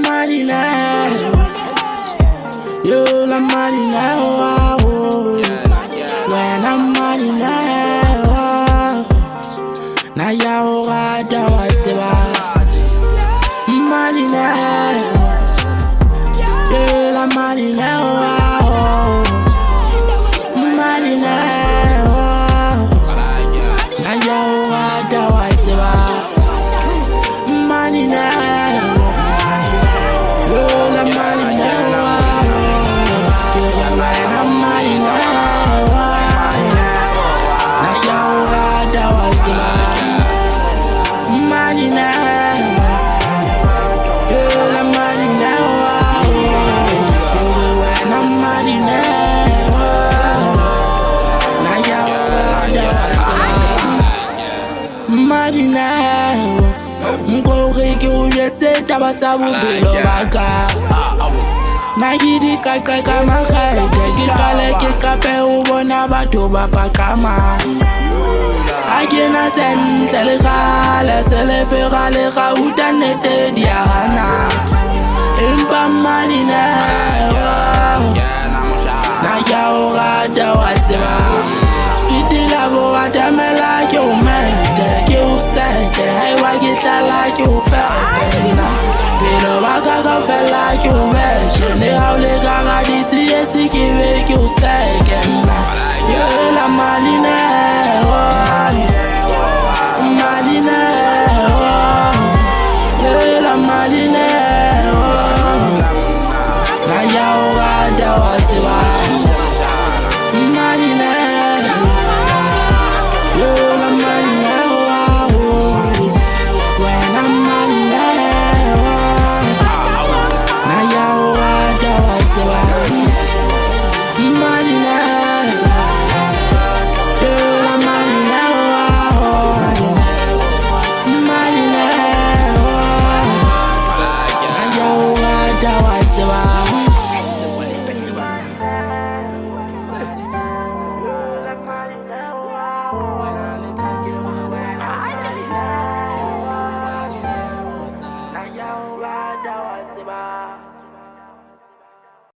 Malineo, Heela Malineo, Uena Malineo, na ahoo rata wa tseba. Malineo, Heela Malineo, Malineo, na ahoo rata wa tseba. Malineo, Heela Malineo, Uena Malineo, na ahoo rata wa tseba. Malineo, Heela Malineo, Uena Malineo, na ahoo rata wa tseba. Malineo, nkore ke o jetse taba tsa bophelo baka. Na ke di qaqa ka makgethe, ke qale ke qape ho bona batho ba paqama. Ha ke na sentle le kgale, se le fega le gauta nnete di a hana. Empa Malineo, na ahoo rata wa tseba. Sweet love wa tamela ke o mete, ke o sete, haeba ke tlala ke o fete. Pelo ba ka kaofela ke o beshe, le ha o le ka ga ditsietsi ke be ke o seke. Heela Malineo,